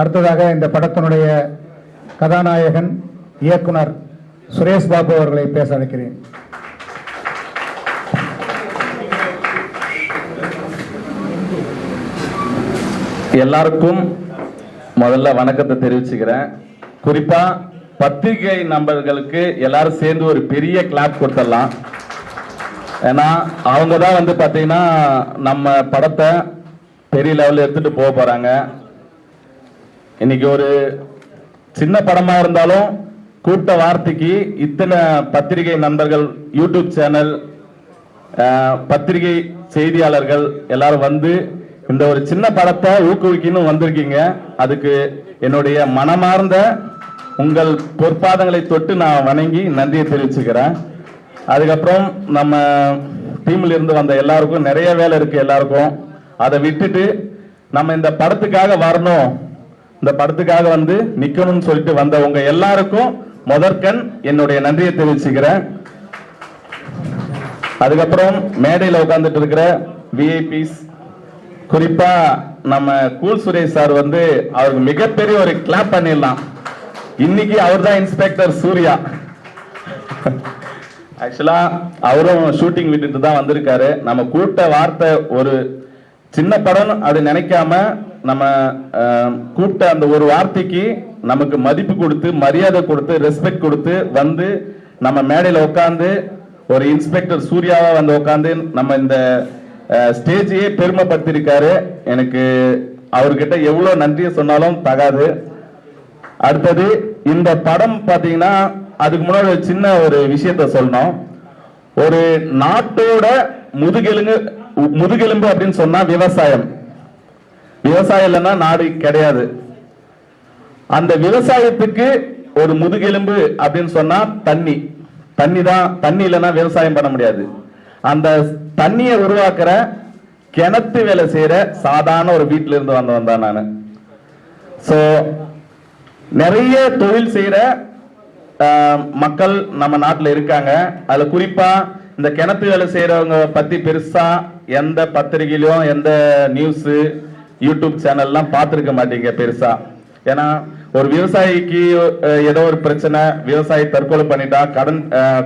அடுத்ததாக இந்த படத்தினுடைய கதாநாயகன் இயக்குனர் சுரேஷ் பாபு அவர்களை பேச அழைக்கிறேன். எல்லாருக்கும் முதல்ல வணக்கத்தை தெரிவிச்சுக்கிறேன். குறிப்பா பத்திரிகை நண்பர்களுக்கு எல்லாரும் சேர்ந்து ஒரு பெரிய கிளாப் கொடுத்துடலாம். ஏன்னா அவங்க தான் வந்து பார்த்தீங்கன்னா நம்ம படத்தை பெரிய லெவலில் எடுத்துட்டு போக போறாங்க. இன்னைக்கு ஒரு சின்ன படமா இருந்தாலும் கூப்பிட்ட வார்த்தைக்கு இத்தனை பத்திரிகை நண்பர்கள், யூடியூப் சேனல், பத்திரிகை செய்தியாளர்கள் எல்லாரும் வந்து இந்த ஒரு சின்ன படத்தை ஊக்குவிக்கணும் வந்திருக்கீங்க. அதுக்கு என்னுடைய மனமார்ந்த உங்கள் பொற்பாதங்களை தொட்டு நான் வணங்கி நன்றியை தெரிவிச்சுக்கிறேன். அதுக்கப்புறம் நம்ம டீம்ல இருந்து வந்த எல்லாருக்கும் நிறைய வேலை இருக்கு. எல்லாருக்கும் அதை விட்டுட்டு நம்ம இந்த படத்துக்காக வரணும், இந்த படத்துக்காக வந்து நிக்கணும்னு சொல்லிட்டு வந்த உங்க எல்லாருக்கும் முதற்கண் என்னுடைய நன்றியை தெரிவிச்சுக்கிறேன். அதுக்கப்புறம் மேடையில் உட்கார்ந்துட்டு இருக்கிற விஐபிஸ், குறிப்பா நம்ம கூல் சுரேஷ் சார் வந்து அவருக்கு மிகப்பெரிய ஒரு கிளாப் பண்ணிடலாம். இன்னைக்கு அவர் தான் இன்ஸ்பெக்டர் சூர்யா. ஆக்சுவலா அவரும் ஷூட்டிங் விட்டுட்டு தான் வந்திருக்காரு. நம்ம கூட்ட வார்த்தை ஒரு சின்ன படம் அது நினைக்காம நம்ம கூப்பிட்ட அந்த ஒரு வார்த்தைக்கு நமக்கு மதிப்பு கொடுத்து, மரியாதை கொடுத்து, ரெஸ்பெக்ட் கொடுத்து வந்து நம்ம மேடையில் உட்காந்து ஒரு இன்ஸ்பெக்டர் சூர்யாவா வந்து உட்காந்து நம்ம இந்த ஸ்டேஜையே பெருமைப்படுத்திருக்காரு. எனக்கு அவர்கிட்ட எவ்வளவு நன்றியை சொன்னாலும் தகாது. அடுத்தது இந்த படம் பாத்தீங்கன்னா அதுக்கு முன்னாடி ஒரு சின்ன ஒரு விஷயத்த சொல்லணும். ஒரு நாட்டோட முதுகெலும்பு அப்படின்னு சொன்னா விவசாயம். விவசாயம் இல்லைன்னா நாடு கிடையாது. அந்த விவசாயத்துக்கு ஒரு முதுகெலும்பு அப்படின்னு சொன்னா தண்ணி தான். தண்ணி இல்லைன்னா விவசாயம் பண்ண முடியாது. அந்த தண்ணியை உருவாக்குற கிணத்து வேலை செய்யற சாதாரண ஒரு வீட்டில இருந்து வந்தவன் தான் நானு. சோ நிறைய தொழில் செய்யற மக்கள் நம்ம நாட்டில் இருக்காங்க. அதுல குறிப்பா இந்த கிணத்து வேலை செய்யறவங்க பத்தி பெருசா எந்த பத்திரிகையிலும் எந்த நியூஸ் யூடியூப் சேனல்லாம் பார்த்துருக்க மாட்டீங்க பெருசா. ஏன்னா ஒரு விவசாயிக்கு ஏதோ ஒரு பிரச்சனை, விவசாயி தற்கொலை பண்ணிட்டா,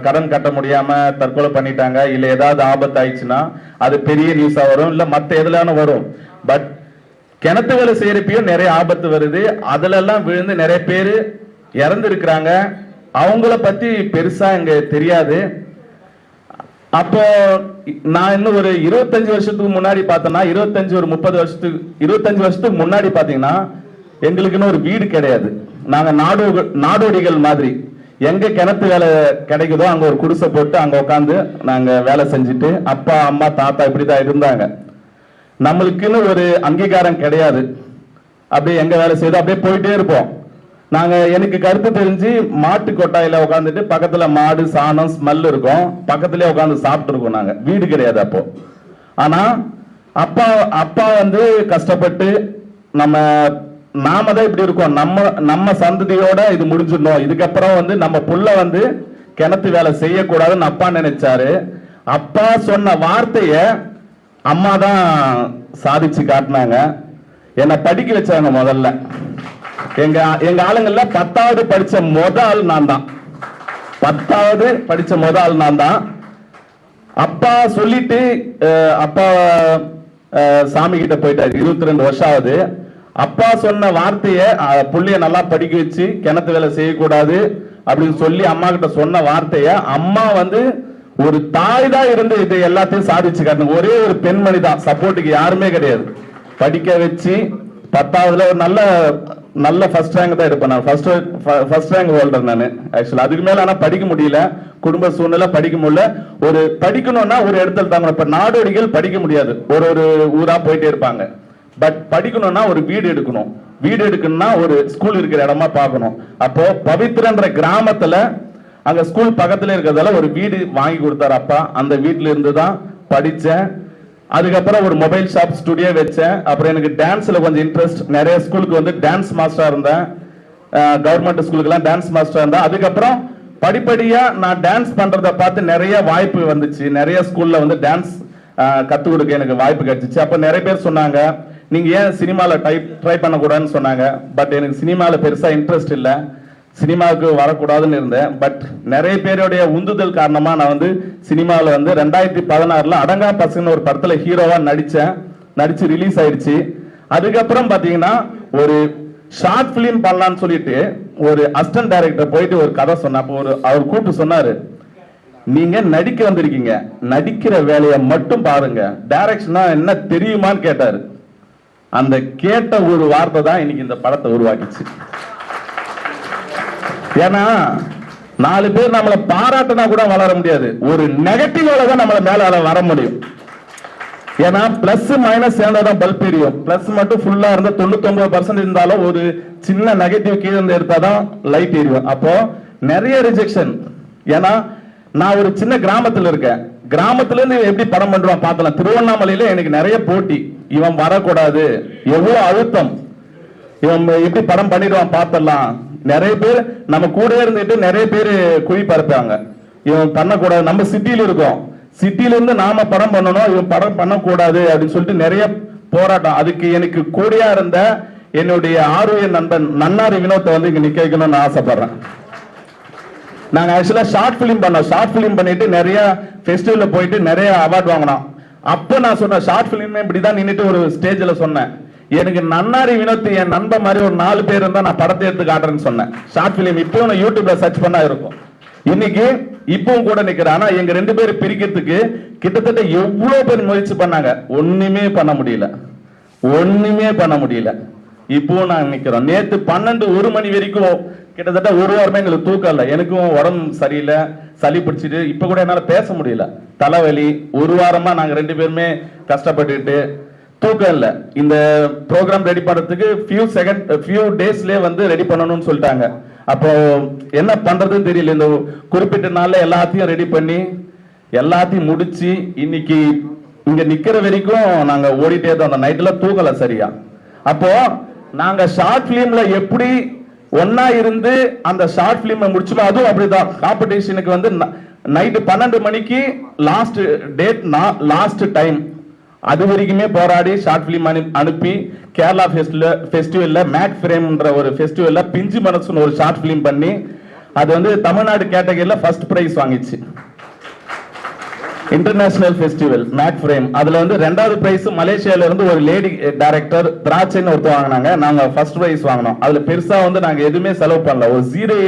கடன் கட்ட முடியாம தற்கொலை பண்ணிட்டாங்க, இல்ல ஏதாவது ஆபத்து ஆயிடுச்சுன்னா அது பெரிய நியூஸா வரும், இல்ல மத்த எதுலான வரும். பட் கிணத்து வேலை செய்யறப்பையும் நிறைய ஆபத்து வருது. அதுல எல்லாம் விழுந்து நிறைய பேர் இறந்து இருக்கிறாங்க. அவங்கள பத்தி பெருசா இங்க தெரியாது. அப்போ நான் இன்னும் ஒரு 25 வருஷத்துக்கு முன்னாடி பார்த்தேன்னா, 25 வருஷத்துக்கு முன்னாடி பாத்தீங்கன்னா எங்களுக்குன்னு ஒரு வீடு கிடையாது. நாங்க நாடோடிகள் மாதிரி எங்க கிணத்து வேலை கிடைக்குதோ அங்க ஒரு குடிசை போட்டு அங்க உட்காந்து நாங்க வேலை செஞ்சுட்டு, அப்பா அம்மா தாத்தா இப்படிதான் இருந்தாங்க. நம்மளுக்குன்னு ஒரு அங்கீகாரம் கிடையாது. அப்படியே எங்க வேலை செய்தோம் அப்படியே போயிட்டே இருப்போம். நாங்க எனக்கு கருத்து தெரிஞ்சு மாட்டு கொட்டாயில உட்காந்துட்டு பக்கத்துல மாடு சாணம் ஸ்மெல் இருக்கும், பக்கத்திலே உட்காந்து சாப்பிட்டு இருக்கோம். நாங்க வீடு கிடையாது அப்போ. ஆனா அப்பா வந்து கஷ்டப்பட்டு நாம தான் இப்படி இருக்கோம், நம்ம சந்ததியோட இது முடிஞ்சிடணும், இதுக்கப்புறம் வந்து நம்ம புள்ள வந்து கிணத்து வேலை செய்யக்கூடாதுன்னு அப்பா நினைச்சாரு. அப்பா சொன்ன வார்த்தைய அம்மா தான் சாதிச்சு காட்டினாங்க. என்னை படிக்க வச்சாங்க. முதல்ல எங்க ஆளுங்கள்ல 10வது படிச்ச முதல் நான் தான். 10வது படிச்ச முதல் நான் தான். அப்பா சொல்லிட்டு அப்பா சாமி கிட்ட போயிட்டாரு. 22 வருஷம் ஆகுது. அப்பா சொன்ன வார்த்தைய புள்ளைய நல்லா படிக்க வச்சு கிணத்து வேலை செய்யக்கூடாது அப்படின்னு சொல்லி அம்மா கிட்ட சொன்ன வார்த்தைய அம்மா வந்து ஒரு தாய் தான் இருந்து இது எல்லாத்தையும் சாதிச்சு காட்டணும். ஒரே ஒரு பெண்மணி தான், சப்போர்ட்டுக்கு யாருமே கிடையாது. படிக்க வச்சு 10வதுல ஒரு நல்ல ஃபர்ஸ்ட் ரேங்க் தான் எடுப்பேன். நான் ஃபர்ஸ்ட் ரேங்க் ஹோல்டர் நான் ஆக்சுவலா. அதுக்கு மேல ஆனா படிக்க முடியல, குடும்ப சூழ்நிலை படிக்க முடியல. ஒரு படிக்கணும்னா ஒரு இடத்துல தாங்க. இப்ப நாடோடிகள் படிக்க முடியாது, ஒரு ஊரா போயிட்டே இருப்பாங்க. பட் படிக்கணும்னா ஒரு வீடு எடுக்கணும். வீடு எடுக்கணும்னா ஒரு ஸ்கூல் இருக்கிற இடமா பார்க்கணும். அப்போ பவித்ரன்ற கிராமத்துல அங்க ஸ்கூல் பக்கத்துல இருக்கிறதால ஒரு வீடு வாங்கி கொடுத்தாரு அப்பா. அந்த வீட்டுல இருந்து தான் படிச்சேன். அதுக்கப்புறம் ஒரு மொபைல் ஷாப் ஸ்டுடியோ வச்சேன். அப்புறம் எனக்கு டான்ஸ்ல கொஞ்சம் இன்ட்ரெஸ்ட். நிறைய ஸ்கூலுக்கு வந்து டான்ஸ் மாஸ்டரா இருந்தேன். கவர்மெண்ட் ஸ்கூலுக்கு டான்ஸ் மாஸ்டரா இருந்தேன். அதுக்கப்புறம் படிப்படியா நான் டான்ஸ் பண்றதை பார்த்து நிறைய வாய்ப்பு வந்துச்சு. நிறைய ஸ்கூல்ல வந்து டான்ஸ் கத்து கொடுக்க எனக்கு வாய்ப்பு கிடைச்சிச்சு. அப்ப நிறைய பேர் சொன்னாங்க, நீங்க ஏன் சினிமால ட்ரை பண்ணக்கூடாதுன்னு சொன்னாங்க. பட் எனக்கு சினிமால பெருசா இன்ட்ரெஸ்ட் இல்லை, சினிமாவுக்கு வரக்கூடாதுன்னு இருந்தேன். பட் நிறைய பேருடைய உந்துதல் காரணமா நான் வந்து சினிமாவில் வந்து 2016 அடங்கா பசங்கன்னு ஒரு படத்துல ஹீரோவா நடிச்சு ரிலீஸ் ஆயிடுச்சு. அதுக்கப்புறம் பாத்தீங்கன்னா ஒரு ஷார்ட் பிலிம் பண்ணலாம்னு சொல்லிட்டு ஒரு அசிஸ்டன்ட் டைரக்டர் போயிட்டு ஒரு கதை சொன்ன. அப்போ அவர் கூப்பிட்டு சொன்னாரு, நீங்க நடிக்க வந்திருக்கீங்க, நடிக்கிற வேலையை மட்டும் பாருங்க, டைரக்ஷனா என்ன தெரியுமான்னு கேட்டாரு. அந்த கேட்ட ஒரு வார்த்தை தான் இன்னைக்கு இந்த படத்தை உருவாக்கிச்சு. ஏன்னா 4 பேர் நம்மளை பாராட்டினா கூட வளர முடியாது, ஒரு நெகட்டிவோட தான் நம்மள மேல வர முடியும். ஏன்னா பிளஸ் மைனஸ் சேர்ந்தாதான் பல்ப் எரியும். பிளஸ் மட்டும் ஃபுல்லா இருந்தா 99% இருந்தாலும் ஒரு சின்ன நெகட்டிவ் கீழே இருந்து எடுத்தாதான் லைட் எரியும். அப்போ நிறைய ரிஜெக்ஷன். ஏன்னா நான் ஒரு சின்ன கிராமத்துல இருக்கேன், கிராமத்துல இருந்து எப்படி படம் பண்றான் பார்த்தலாம். திருவண்ணாமலையில எனக்கு நிறைய போட்டி, இவன் வரக்கூடாது, எவ்வளவு அழுத்தம், இவன் எப்படி படம் பண்ணிடுவான் பார்த்தலாம். நிறைய பேர் நம்ம கூட இருந்துட்டு நிறைய பேர் குழி பரப்பாங்க, இவன் பண்ணக்கூடாது. நம்ம சிட்டியில இருக்கோம், சிட்டில இருந்து நாம படம் பண்ணணும், இவன் படம் பண்ணக்கூடாது அப்படின்னு சொல்லிட்டு நிறைய போராட்டம். அதுக்கு எனக்கு கூடியா இருந்த என்னுடைய ஆர்வ நண்பன் நன்னாரி வினோத்தை வந்து இங்க நிக்க வைக்கணும்னு ஆசைப்படுறேன். நாங்க ஆக்சுவலா ஷார்ட் பிலிம் பண்ணோம், ஷார்ட் பிலிம் பண்ணிட்டு நிறைய ஃபெஸ்டிவல்ல போயிட்டு நிறைய அவார்ட் வாங்கினோம். அப்ப நான் சொன்னேன், ஷார்ட் பிலிம் இப்படிதான் நின்னுட்டு ஒரு ஸ்டேஜ்ல சொன்னேன், எனக்கு நன்னாரி வினோத் என் நண்பன் மாதிரி ஒரு 4 பேர் இருந்தா நான் படத்தை எடுத்து காட்டுறேன்னு சொன்னேன். ஷார்ட் பிலிம் இப்போ நான் யூடியூப்ல சர்ச் பண்ணா இருக்கும். இன்னைக்கு இப்பவும் கூட நிக்கிறேன். ஆனா எங்க 2 பேரும் பிரிக்கிறதுக்கு கிட்டத்தட்ட எவ்வளவு பேர் முயற்சி பண்ணாங்க, ஒண்ணுமே பண்ண முடியல. இப்போ நான் நிக்கிறோம். நேத்து 12-1 மணி வரைக்கும் கிட்டத்தட்ட 1 வாரமே எங்களுக்கு தூக்கம் இல்லை. எனக்கும் உடம்பு சரியில்லை, சளி பிடிச்சிட்டு இப்ப கூட என்னால பேச முடியல, தலைவலி. 1 வாரமா நாங்க 2 பேருமே கஷ்டப்பட்டுட்டு தூக்கம் இல்லை. இந்த ப்ரோக்ராம் ரெடி பண்றதுக்கு ஃபியூ டேஸ்லயே வந்து ரெடி பண்ணணும்னு சொல்லிட்டாங்க. அப்போ என்ன பண்றதுன்னு தெரியல. இந்த குறிப்பிட்ட நாள்ல எல்லாத்தையும் ரெடி பண்ணி எல்லாத்தையும் முடிச்சு இன்னைக்கு இங்க நிக்கிற வரைக்கும் நாங்க ஓடிட்டே தான். அந்த நைட்ல தூங்கல சரியா. அப்போ நாங்க ஷார்ட் பிலிம்ல எப்படி ஒன்னா இருந்து அந்த ஷார்ட் பிலிம் முடிச்சோம், அதுவும் அப்படிதான். காம்படிஷனுக்கு வந்து நைட்டு 12 மணிக்கு லாஸ்ட் டேட், லாஸ்ட் டைம், அது வரைக்குமே போராடி ஷார்ட் பிலிம் அனுப்பி கேரளா ஃபெஸ்டிவல்ல மேக் ஃப்ரேம்ன்ற ஒரு ஃபெஸ்டிவல்ல பிஞ்சு மனசுன்னு ஒரு ஷார்ட் பிலிம் பண்ணி அது வந்து தமிழ்நாடு கேட்டகரியில ஃபர்ஸ்ட் பிரைஸ் வாங்கிச்சு. International festival make frame. அதுல வந்து 2வது பிரைஸ் மலேசியால இருந்து ஒரு லேடி டைரக்டர் திராட்சைன்னு ஒருத்தர் வாங்கினாங்க, நாங்க ஃபர்ஸ்ட் பிரைஸ் வாங்கினோம். அதுல பெருசா வந்து நாங்க எதுவுமே செலவு பண்ணல, ஒரு 0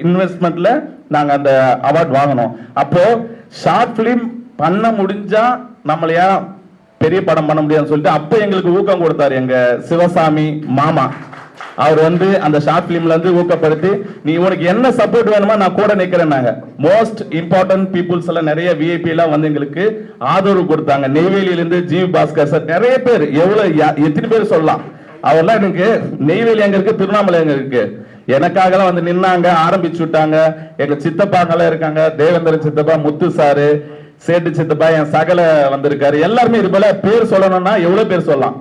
இன்வெஸ்ட்மெண்ட்ல நாங்க அந்த அவார்ட் வாங்கினோம். அப்போ ஷார்ட் பிலிம் பண்ண முடிஞ்சா நம்மளையா பெரிய படம் பண்ண முடியாதுன்னு சொல்லிட்டு அப்ப எங்களுக்கு ஊக்கம் கொடுத்தாரு எங்க சிவசாமி மாமா. அவர் வந்து அந்த ஷார்ட் பிலிம்ல இருந்து ஊக்கப்படுத்தி, நீ உனக்கு என்ன சப்போர்ட் வேணுமா நான் கூட நிக்கிறேன்னாங்க. மோஸ்ட் இம்பார்ட்டன்ட் பீப்புள்ஸ் எல்லாம் நிறைய விஐபி எல்லாம் வந்து எங்களுக்கு ஆதரவு கொடுத்தாங்க. நெய்வேலியில இருந்து ஜிவி பாஸ்கர் சார், நிறைய பேர், எத்தனை பேர் சொல்லலாம். அவர்லாம் எனக்கு நெய்வேலி எங்க இருக்கு, திருவண்ணாமலை எங்க இருக்கு, எனக்காக வந்து நின்னாங்க, ஆரம்பிச்சு விட்டாங்க. எங்க சித்தப்பாங்கெல்லாம் இருக்காங்க, தேவேந்திர சித்தப்பா, முத்து சாரு, சேட்டு சித்தப்பா, என் சகல வந்திருக்காரு. எல்லாருமே இது போல பேர் சொல்லணும்னா எவ்வளவு பேர் சொல்லலாம்.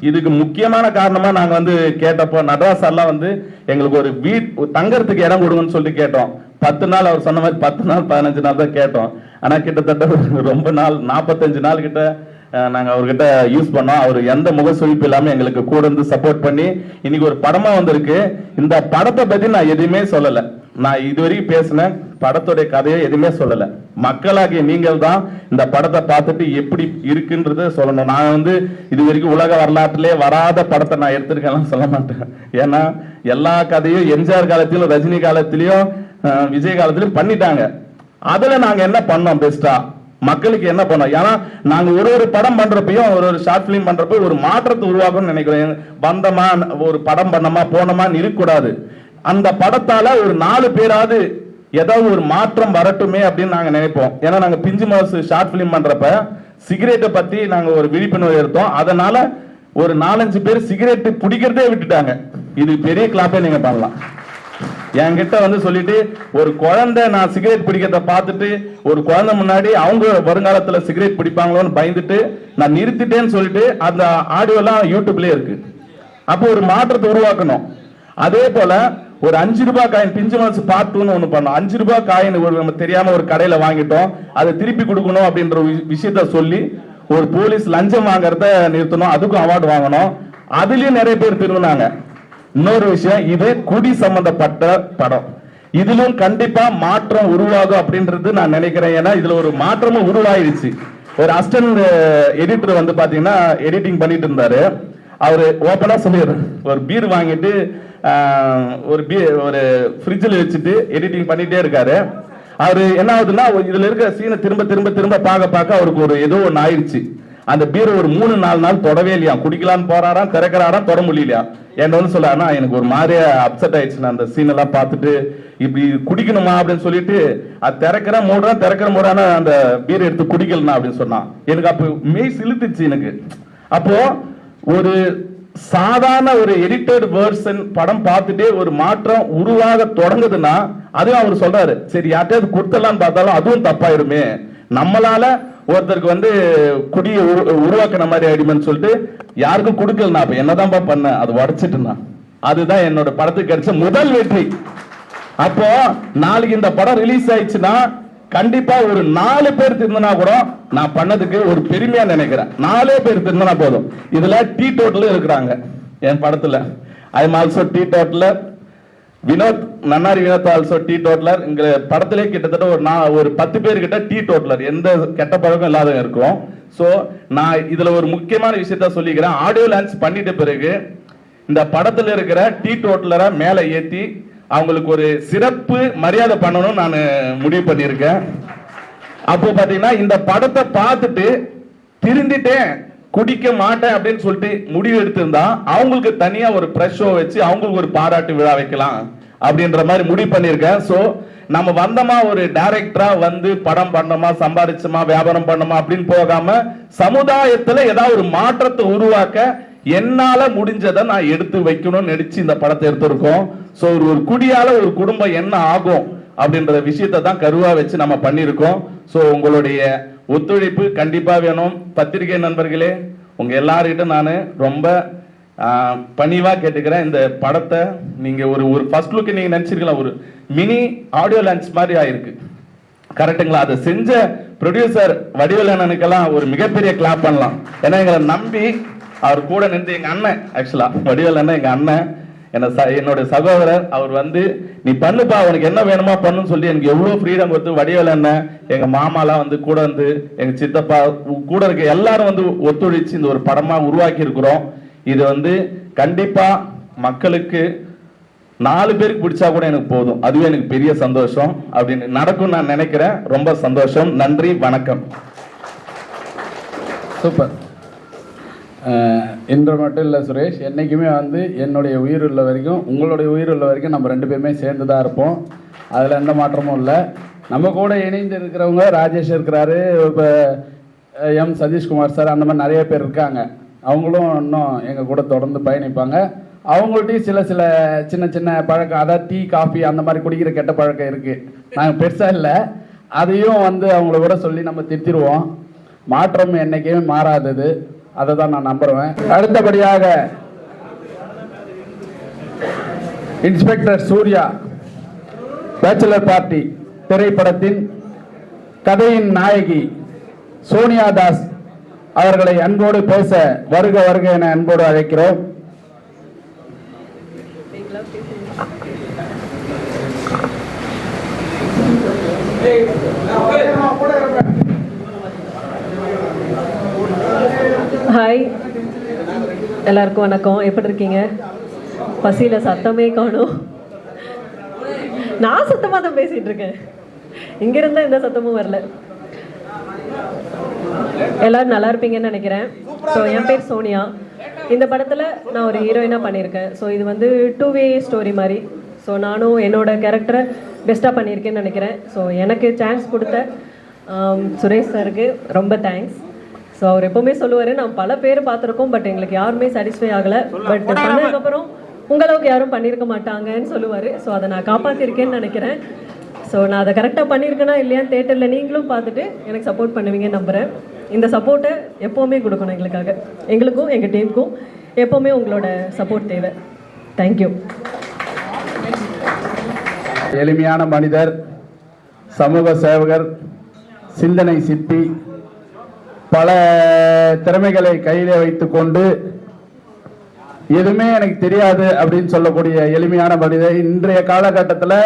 இதுக்கு முக்கியமான காரணமா நாங்க வந்து கேட்டப்போ நடராஜ் எல்லாம் வந்து எங்களுக்கு ஒரு தங்கறதுக்கு இடம் கொடுங்கன்னு சொல்லி கேட்டோம். 10 நாள் அவர் சொன்ன மாதிரி 10 நாள் 15 நாள் தான் கேட்டோம். ஆனா கிட்டத்தட்ட ரொம்ப நாள் 45 நாள் கிட்ட நாங்க அவர்கிட்ட யூஸ் பண்ணோம். அவர் எந்த முகசுழிப்பு இல்லாம எங்களுக்கு கூட இருந்து சப்போர்ட் பண்ணி இன்னைக்கு ஒரு படமா வந்திருக்கு. இந்த படத்தை பத்தி நான் எதுவுமே சொல்லல, நான் இதுவரைக்கும் பேசின படத்துடைய கதையை எதுவுமே சொல்லல. மக்களாகிய நீங்கள் தான் இந்த படத்தை பார்த்துட்டு எப்படி இருக்குன்றத சொல்லணும். நான் வந்து இது வரைக்கும் உலக வரலாற்றிலே வராத படத்தை நான் எடுத்திருக்கேன் சொல்ல மாட்டேன். ஏன்னா எல்லா கதையும் எம்ஜிஆர் காலத்திலும் ரஜினி காலத்திலயும் விஜய் காலத்திலயும் பண்ணிட்டாங்க. அதுல நாங்க என்ன பண்ணோம் பெஸ்டா, மக்களுக்கு என்ன பண்ணோம். ஏன்னா நாங்க ஒரு படம் பண்றப்பையும் ஒரு ஷார்ட் பிலிம் பண்றப்ப ஒரு மாற்றத்தை உருவாக்கணும்னு நினைக்கிறோம். வந்தமா ஒரு படம் பண்ணமா போனோமான்னு இருக்கக்கூடாது. அந்த படத்தால ஒரு 4 பேராவது ஏதாவது ஒரு மாற்றம் வரட்டுமே அப்படின்னு நாங்க நினைப்போம். ஏன்னா நாங்க பிஞ்சு மனசு ஷார்ட் பிலிம் பண்றப்ப சிகரெட்டை பத்தி நாங்க ஒரு விழிப்புணர்வு எடுத்தோம். அதனால ஒரு 4-5 பேர் சிகரெட் பிடிக்கிறதே விட்டுட்டாங்க. இது பெரிய கிளாப்பே நீங்க பண்ணலாம். என்கிட்ட வந்து சொல்லிட்டு ஒரு குழந்தை நான் சிகரெட் பிடிக்கிறத பார்த்துட்டு ஒரு குழந்தை முன்னாடி அவங்க வருங்காலத்துல சிகரெட் பிடிப்பாங்களோன்னு பயந்துட்டு நான் நிறுத்திட்டேன்னு சொல்லிட்டு அந்த ஆடியோ எல்லாம் யூடியூப்லயே இருக்கு. அப்போ ஒரு மாற்றத்தை உருவாக்கணும். அதே போல ஒரு 5 ரூபாய் காயின் பிஞ்சு மனசு பார்த்துன்னு ஒண்ணு பண்ணோம். 5 ரூபாய் காயின் ஒரு நம்ம தெரியாம ஒரு கடையில வாங்கிட்டோம், அதை திருப்பி கொடுக்கணும் அப்படின்ற விஷயத்த சொல்லி ஒரு போலீஸ் லஞ்சம் வாங்குறத நிறுத்தணும், அதுக்கும் அவார்டு வாங்கணும். அதுலயும் நிறைய பேர் திரும்பினாங்க. இன்னொரு விஷயம், இது குடி சம்பந்தப்பட்ட படம். இதிலும் கண்டிப்பா மாற்றம் உருவாகும் அப்படின்றது நான் நினைக்கிறேன். ஏன்னா இதுல ஒரு மாற்றமும் உருவாயிருச்சு. ஒரு அசிஸ்டன்ட் எடிட்டர் வந்து பாத்தீங்கன்னா எடிட்டிங் பண்ணிட்டு இருந்தாரு. அவரு ஓப்பனா சொல்லிடுறாரு, ஒரு பீர் வாங்கிட்டு ஒரு ஃப்ரிட்ஜில் வச்சுட்டு எடிட்டிங் பண்ணிட்டே இருக்காரு. அவரு என்ன ஆகுதுன்னா, இதுல இருக்கிற சீனை திரும்ப திரும்ப திரும்ப பார்க்க அவருக்கு ஒரு ஏதோ ஒன்று ஆயிடுச்சு. அந்த பீரை ஒரு 3-4 நாள் தொடவே இல்லையா, குடிக்கலான்னு போறாராம், திறக்கிறாராம், தொட முடியலையா. என்ன வந்து சொல்ல, எனக்கு ஒரு மாதிரியா அப்செட் ஆயிடுச்சு அந்த சீன் எல்லாம் பார்த்துட்டு, இப்படி குடிக்கணுமா அப்படின்னு சொல்லிட்டு அது திறக்கிற மூடுறான அந்த பீரை எடுத்து குடிக்கலாம் அப்படின்னு சொன்னான். எனக்கு அப்போ மெய் சிலுத்துச்சு எனக்கு. அப்போ ஒரு சாதாரண ஒரு எடிட்டட் வெர்ஷன் படம் பார்த்துட்டே ஒரு மாற்றம் உருவாக தொடங்குதுன்னா, அதுவும் அவர் சொல்றாரு, சரி யார்ட்டையாவது கொடுத்தலான்னு பார்த்தாலும் அதுவும் தப்பாயிருமே, நம்மளால ஒருத்தருக்கு வந்து குடியை உருவாக்கின மாதிரி ஆயிடுமேன்னு சொல்லிட்டு யாருக்கும் கொடுக்கல. நான் அப்ப என்னதான் பண்ண, அது உடைச்சிட்டு, அதுதான் என்னோட படத்துக்கு கிடைச்ச முதல் வெற்றி. அப்போ நாளைக்கு இந்த படம் ரிலீஸ் ஆயிடுச்சுன்னா கண்டிப்பா ஒரு 4 பேர் திருந்தினா கூட நான் பண்ணதுக்கு ஒரு பெருமையா நினைக்கிறேன். 4 பேர் திருந்தினா போதும். இதுல டீ டோட்டல் இருக்கிறாங்க என் படத்துல. I am also teetotaller. Vinod நன்னாரி வினோத் ஆல்சோ டீ டோட்டலர். இங்க படத்திலே கிட்டத்தட்ட ஒரு 10 பேர் கிட்ட டீ டோட்டலர், எந்த கெட்ட பழக்கம் இல்லாத இருக்கும். சோ நான் இதுல ஒரு முக்கியமான விஷயத்த சொல்லிக்கிறேன். ஆடியோ லான்ச் பண்ணிட்ட பிறகு இந்த படத்துல இருக்கிற டீ டோட்டலரை மேல ஏத்தி அவங்களுக்கு ஒரு சிறப்பு மரியாதை பண்ணணும் நான் முடிவு பண்ணியிருக்கேன். அப்போ பாத்தீங்கன்னா இந்த படத்தை பார்த்துட்டு திருந்திட்டேன், குடிக்க மாட்டேன் அப்படின்னு சொல்லிட்டு முடிவு எடுத்திருந்தா அவங்களுக்கு தனியா ஒரு பிரஷ் ஷோ வச்சு அவங்களுக்கு ஒரு பாராட்டு விழா வைக்கலாம் அப்படின்ற மாதிரி முடிவு பண்ணியிருக்கேன். சோ நம்ம வந்தோமா ஒரு டைரக்டரா வந்து படம் பண்ணோமா, சம்பாதிச்சோமா, வியாபாரம் பண்ணோமா அப்படின்னு போகாம சமுதாயத்துல ஏதாவது ஒரு மாற்றத்தை உருவாக்க என்னால முடிஞ்சதை நான் எடுத்து வைக்கணும்னு நினைச்சு இந்த படத்தை எடுத்திருக்கோம். சோ ஒரு குடியால ஒரு குடும்பம் என்ன ஆகும் அப்படின்ற விஷயத்தை தான் கருவா வச்சு நம்ம பண்ணிருக்கோம். சோ உங்களுடைய ஒத்துழைப்பு கண்டிப்பா வேணும். பத்திரிகை நண்பர்களே, உங்க எல்லார்கிட்ட நான் ரொம்ப பணிவா கேட்டுக்கிறேன். இந்த படத்தை நீங்க ஒரு ஃபர்ஸ்ட் லுக் நீங்க நினைச்சிருக்கலாம், ஒரு மினி ஆடியோ லான்ச் மாதிரி ஆயிருக்கு, கரெக்டுங்களா? அதை செஞ்ச ப்ரொடியூசர் வடிவேலனுக்கெல்லாம் ஒரு மிகப்பெரிய கிளாப் பண்ணலாம். ஏன்னா எங்களை நம்பி அவர் கூட நின்று, எங்க அண்ணன், ஆக்சுவலா வடிவேலன் எங்க அண்ணன், என்னோட சகோதரர், அவர் வந்து நீ பண்ணுப்பா, உனக்கு என்ன வேணுமா பண்ணுன்னு சொல்லி எனக்கு எவ்வளவு ஃப்ரீடம் கொடுத்து, வடிவேலன் எங்க மாமாலாம் வந்து கூட வந்து, எங்க சித்தப்பா கூட இருக்க எல்லாரும் வந்து ஒத்துழைச்சு இந்த ஒரு படமா உருவாக்கி இருக்கிறோம். இது வந்து கண்டிப்பா மக்களுக்கு 4 பேருக்கு பிடிச்சா கூட எனக்கு போதும், அதுவே எனக்கு பெரிய சந்தோஷம். அப்படின்னு நடக்கும் நான் நினைக்கிறேன். ரொம்ப சந்தோஷம். நன்றி, வணக்கம். சூப்பர். இன்று மட்டும் இல்லை சுரேஷ், என்றைக்குமே வந்து என்னுடைய உயிர் உள்ள வரைக்கும் உங்களுடைய உயிர் உள்ள வரைக்கும் நம்ம 2 பேருமே சேர்ந்து தான் இருப்போம். அதில் எந்த மாற்றமும் இல்லை. நம்ம கூட இணைந்து இருக்கிறவங்க ராஜேஷ் இருக்கிறாரு, இப்போ எம் சதீஷ்குமார் சார், அந்த மாதிரி நிறைய பேர் இருக்காங்க. அவங்களும் இன்னும் எங்கள் கூட தொடர்ந்து பயணிப்பாங்க. அவங்கள்ட்டையும் சில சின்ன சின்ன பழக்கம், அதாவது டீ காஃபி அந்த மாதிரி குடிக்கிற கெட்ட பழக்கம் இருக்குது. நாங்கள் பெருசாக இல்லை, அதையும் வந்து அவங்கள கூட சொல்லி நம்ம திருத்திடுவோம். மாற்றம் என்றைக்குமே மாறாதது, அதை தான் நான் நம்புறேன். அடுத்தபடியாக இன்ஸ்பெக்டர் சூர்யா பேச்சுலர் பார்ட்டி திரைப்படத்தின் கதையின் நாயகி சோனியா தாஸ் அவர்களை அன்போடு பேச வருக வருக என அன்போடு அழைக்கிறோம். ஹாய், எல்லாருக்கும் வணக்கம். எப்படி இருக்கீங்க? பசியில் சத்தமே காணும். நான் சத்தமாக தான் பேசிகிட்டு இருக்கேன், இங்கிருந்தா எந்த சத்தமும் வரல. எல்லாரும் நல்லா இருப்பீங்கன்னு நினைக்கிறேன். ஸோ என் பேர் சோனியா. இந்த படத்தில் நான் ஒரு ஹீரோயினாக பண்ணியிருக்கேன். ஸோ இது வந்து 2-வே ஸ்டோரி மாதிரி. ஸோ நானும் என்னோட கேரக்டரை பெஸ்ட்டாக பண்ணியிருக்கேன்னு நினைக்கிறேன். ஸோ எனக்கு சான்ஸ் கொடுத்த சுரேஷ் சாருக்கு ரொம்ப தேங்க்ஸ். ஸோ அவர் எப்போவுமே சொல்லுவார், நான் பல பேர் பார்த்துருக்கோம், பட் எங்களுக்கு யாருமே சாட்டிஸ்ஃபை ஆகலை, பட் பண்ணதுக்கப்புறம் உங்களவுக்கு யாரும் பண்ணியிருக்க மாட்டாங்கன்னு சொல்லுவார். ஸோ அதை நான் காப்பாற்றிருக்கேன்னு நினைக்கிறேன். ஸோ நான் அதை கரெக்டாக பண்ணியிருக்கேனா இல்லையான்னு தேட்டரில் நீங்களும் பார்த்துட்டு எனக்கு சப்போர்ட் பண்ணுவீங்கன்னு நம்புகிறேன். இந்த சப்போர்ட்டை எப்போவுமே கொடுக்கணும் எங்களுக்காக, எங்களுக்கும் எங்கள் டீமுக்கும் எப்போவுமே உங்களோட சப்போர்ட் தேவை. தேங்க்யூ. எளிமையான மனிதர், சமூக சேவகர், சிந்தனை சிற்பி, பல திறமைகளை கையிலே வைத்துக்கொண்டு எதுவுமே எனக்கு தெரியாது அப்படின்னு சொல்லக்கூடிய எளிமையான மனிதர். இன்றைய காலகட்டத்தில்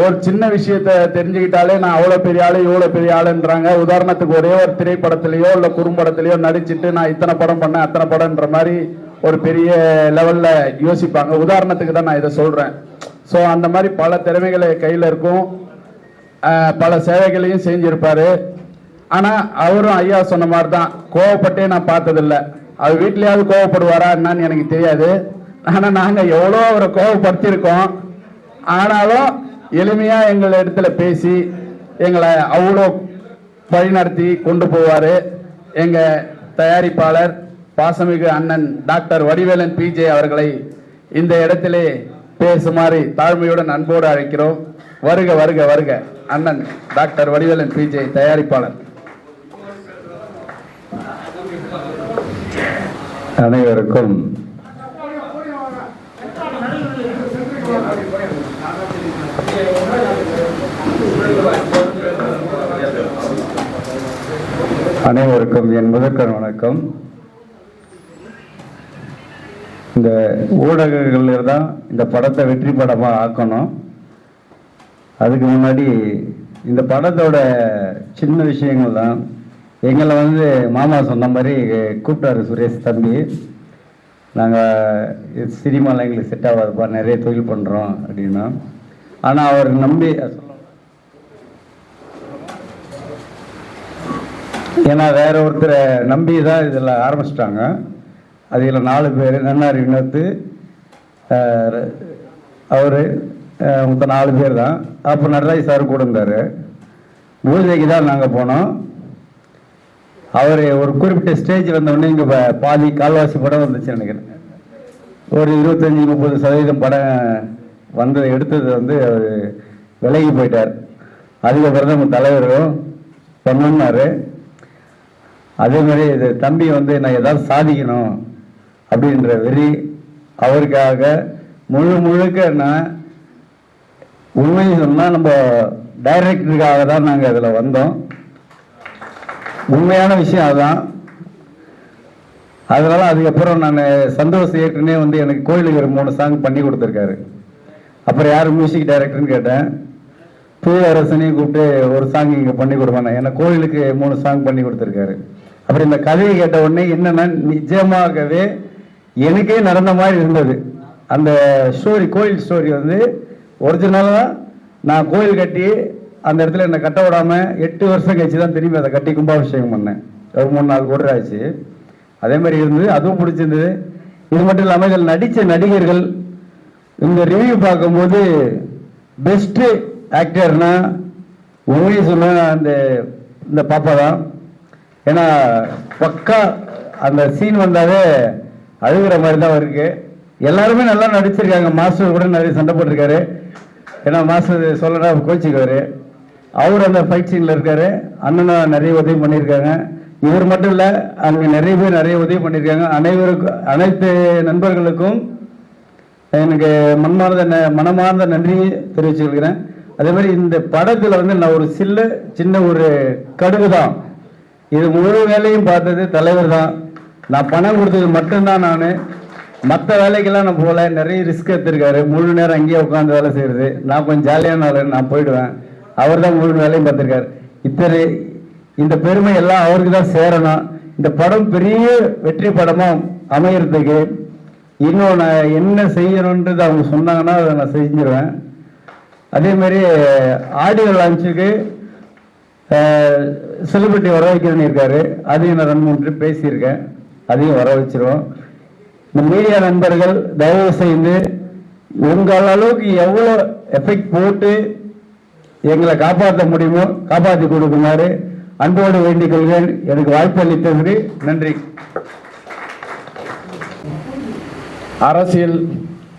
ஒரு சின்ன விஷயத்தை தெரிஞ்சுக்கிட்டாலே நான் அவ்வளோ பெரிய ஆளு இவ்வளோ பெரிய ஆளுன்றாங்க. உதாரணத்துக்கு ஒரே ஒரு திரைப்படத்திலேயோ இல்லை குறும்படத்திலேயோ நடிச்சுட்டு நான் இத்தனை படம் பண்ணேன் அத்தனை படம்ன்ற மாதிரி ஒரு பெரிய லெவலில் யோசிப்பாங்க. உதாரணத்துக்கு தான் நான் இதை சொல்கிறேன். ஸோ அந்த மாதிரி பல திறமைகளை கையில் இருக்கும், பல சேவைகளையும் செஞ்சிருப்பாரு. ஆனால் அவரும் ஐயா சொன்ன மாதிரி தான், கோவப்பட்டே நான் பார்த்ததில்லை. அவர் வீட்லயாவது கோவப்படுவாரா என்னன்னு எனக்கு தெரியாது. ஆனால் நாங்கள் எவ்வளோ அவரை கோவப்படுத்தியிருக்கோம். ஆனாலும் எளிமையா எங்கள் இடத்துல பேசி எங்களை அவ்வளோ வழிநடத்தி கொண்டு போவார். எங்க தயாரிப்பாளர் பாசமிகு அண்ணன் டாக்டர் வடிவேலன் பிஜே அவர்களை இந்த இடத்திலே பேசுமாறு தாழ்மையுடன் அன்போடு அழைக்கிறோம். வருக வருக வருக அண்ணன் டாக்டர் வடிவேலன் பிஜே தயாரிப்பாளர். அனைவருக்கும் என் முதற்கண் வணக்கம். இந்த ஊடகங்கள் தான் இந்த படத்தை வெற்றி படமாக ஆக்கணும். அதுக்கு முன்னாடி இந்த படத்தோட சின்ன விஷயங்கள் தான். எங்களை வந்து மாமா சொன்ன மாதிரி கூப்பிட்டாரு சுரேஷ் தம்பி. நாங்கள் சினிமாவில் எங்களுக்கு செட் ஆகாதுப்பா, நிறைய தொழில் பண்ணுறோம் அப்படின்னா. ஆனால் அவர் நம்பி, ஏன்னா வேற ஒருத்தரை நம்பி தான் இதில் ஆரம்பிச்சிட்டாங்க. அதில் 4 பேர், நன்னாரி வினோத்து, அவர் மொத்தம் 4 பேர் தான். அப்போ நடராஜ் சார் கூட இருந்தார். பூஜைக்கு தான் நாங்கள் போனோம். அவர் ஒரு குறிப்பிட்ட ஸ்டேஜ் வந்தோடனே இங்கே பாதி கால்வாசி படம் வந்துச்சு நினைக்கிறேன். ஒரு 25-30% படம் வந்து எடுத்தது வந்து அவர் விலகி போயிட்டார். அதுக்கப்புறம் தான் நம்ம தலைவரும் பண்ணார். அதே மாதிரி இது தம்பி வந்து நான் ஏதாவது சாதிக்கணும் அப்படின்ற வெறி அவருக்காக முழுக்க நான் உண்மையை சொன்னால் நம்ம டைரக்டருக்காக தான் நாங்கள் இதில் வந்தோம். உண்மையான விஷயம் அதுதான். அதனால அதுக்கப்புறம் நான் சந்தோஷ் ஏற்கனவே வந்து எனக்கு கோயிலுக்கு ஒரு 3 சாங் பண்ணி கொடுத்துருக்காரு. அப்புறம் யார் மியூசிக் டைரக்டர்னு கேட்டேன். தூயரசனையும் கூப்பிட்டு ஒரு சாங் இங்கே பண்ணி கொடுப்பானே, எனக்கு கோயிலுக்கு 3 சாங் பண்ணி கொடுத்துருக்காரு. அப்புறம் இந்த கதையை கேட்ட உடனே என்னன்னா, நிஜமாகவே எனக்கே நடந்த மாதிரி இருந்தது. அந்த ஸ்டோரி, கோயில் ஸ்டோரி வந்து ஒரிஜினலாக நான் கோயில் கட்டி அந்த இடத்துல என்னை கட்ட விடாமல் 8 வருஷம் கழிச்சு தான் திரும்பி அதை கட்டி கும்பாபிஷேகம் பண்ணேன். ஒரு 3-4 கோடி ஆச்சு. அதே மாதிரி இருந்தது, அதுவும் பிடிச்சிருந்தது. இது மட்டும் இல்லாமல் இதில் நடித்த நடிகர்கள் இந்த ரிவ்யூ பார்க்கும்போது பெஸ்ட்டு ஆக்டர்னா உண்மையை சொன்ன இந்த பாப்பா தான். ஏன்னா பக்கா அந்த சீன் வந்தாலே அழுகிற மாதிரி தான் இருக்கு. எல்லாருமே நல்லா நடிச்சிருக்காங்க. மாஸ்டர் கூட நிறைய சண்டை போட்டிருக்காரு. ஏன்னா மாஸ்டர் சொல்லனா கோச்சிக்குவாரு. அவர் அந்த ஃபைட் சீனில் இருக்காரு. அண்ணனை நிறைய உதவி பண்ணியிருக்காங்க. இவர் மட்டும் இல்லை, அங்கே நிறைய பேர் நிறைய உதவி பண்ணியிருக்காங்க. அனைத்து நண்பர்களுக்கும் எனக்கு மனமார்ந்த நன்றி தெரிவிச்சுக்கிறேன். அதே மாதிரி இந்த படத்தில் வந்து நான் ஒரு சின்ன ஒரு கடுகு தான். இது முழு வேலையும் பார்த்தது தலைவர் தான். நான் பணம் கொடுத்தது மட்டும்தான். நான் மற்ற வேலைக்கெல்லாம் நான் போகல. நிறைய ரிஸ்க் எடுத்திருக்காரு. முழு நேரம் அங்கேயே உட்காந்து வேலை செய்யறது. நான் கொஞ்சம் ஜாலியான வேலை, நான் போயிடுவேன். அவர் தான் முழு வேலையும் பார்த்துருக்காரு. இந்த பெருமை எல்லாம் அவருக்கு தான் சேரணும். இந்த படம் பெரிய வெற்றி படமாக அமையறதுக்கு இன்னும் நான் என்ன செய்யணுன்றது அவங்க சொன்னாங்கன்னா அதை நான் செஞ்சிருவேன். அதே மாதிரி ஆடியோ லான்ச்சுக்கு செலிபிரிட்டி வர வைக்கிறதுன்னு இருக்காரு. அதையும் நான் 2-3 ட்ரிப் பேசியிருக்கேன். அதையும் வர வச்சிருவோம். இந்த மீடியா நண்பர்கள் தயவு செய்து உங்கள் அளவுக்கு எவ்வளோ எஃபெக்ட் போட்டு எங்களை காப்பாற்ற முடியுமோ காப்பாற்றி கொடுக்குமாறு அன்போடு வேண்டிக் கொள்கிறேன். எனக்கு வாய்ப்பு அளித்தது நன்றி. அரசியல்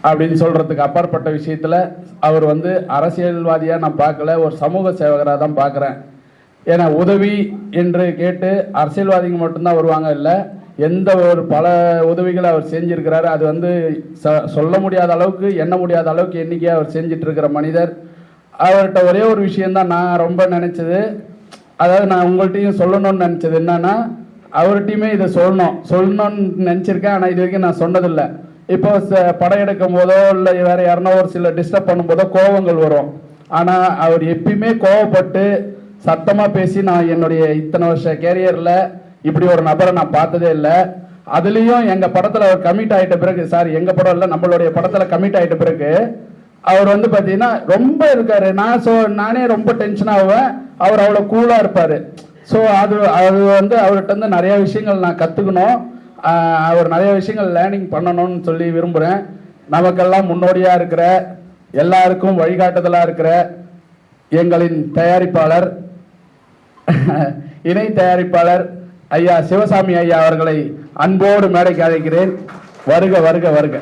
அப்படின்னு சொல்றதுக்கு அப்பாற்பட்ட விஷயத்துல அவர் வந்து அரசியல்வாதியா நான் பார்க்கல, ஒரு சமூக சேவகராக தான் பார்க்குறேன். ஏன்னா உதவி என்று கேட்டு அரசியல்வாதிகள் மட்டும்தான் வருவாங்க இல்லை, எந்த ஒரு பல உதவிகளை அவர் செஞ்சிருக்கிறாரு. அது வந்து சொல்ல முடியாத அளவுக்கு, எண்ண முடியாத அளவுக்கு எண்ணிக்கையாக அவர் செஞ்சிட்டு இருக்கிற மனிதர். அவர்கிட்ட ஒரே ஒரு விஷயம்தான் நான் ரொம்ப நினைச்சது, அதாவது நான் உங்கள்கிட்டையும் சொல்லணும்னு நினச்சது என்னன்னா, அவர்கிட்டையுமே இதை சொல்லணும்னு நினச்சிருக்கேன். ஆனால் இது வரைக்கும் நான் சொன்னதில்லை. இப்போ படம் எடுக்கும் போதோ இல்லை வேற யாருன்னா ஒரு சில டிஸ்டர்ப் பண்ணும்போதோ கோபங்கள் வரும். ஆனால் அவர் எப்பயுமே கோவப்பட்டு சத்தமாக பேசி நான் என்னுடைய இத்தனை வருஷ கேரியரில் இப்படி ஒரு நபரை நான் பார்த்ததே இல்லை. அதுலேயும் எங்கள் படத்தில் அவர் கமிட் ஆகிட்ட பிறகு, சாரி எங்கள் படம் இல்லை நம்மளுடைய படத்தில் கமிட் ஆகிட்ட பிறகு அவர் வந்து பார்த்தீங்கன்னா ரொம்ப இருக்காரு. நானே ரொம்ப டென்ஷன் ஆகுவேன், அவர் அவ்வளோ கூலாக இருப்பார். ஸோ அது வந்து அவர்கிட்ட வந்து நிறைய விஷயங்கள் நான் கற்றுக்கணும், அவர் நிறைய விஷயங்கள் லேர்னிங் பண்ணணும்னு சொல்லி விரும்புகிறேன். நமக்கெல்லாம் முன்னோடியாக இருக்கிற, எல்லாருக்கும் வழிகாட்டுதலாக இருக்கிற எங்களின் தயாரிப்பாளர், இணை தயாரிப்பாளர் ஐயா சிவசாமி ஐயா அவர்களை அன்போடு மேடைக்கு அழைக்கிறேன். வருக வருக வருக.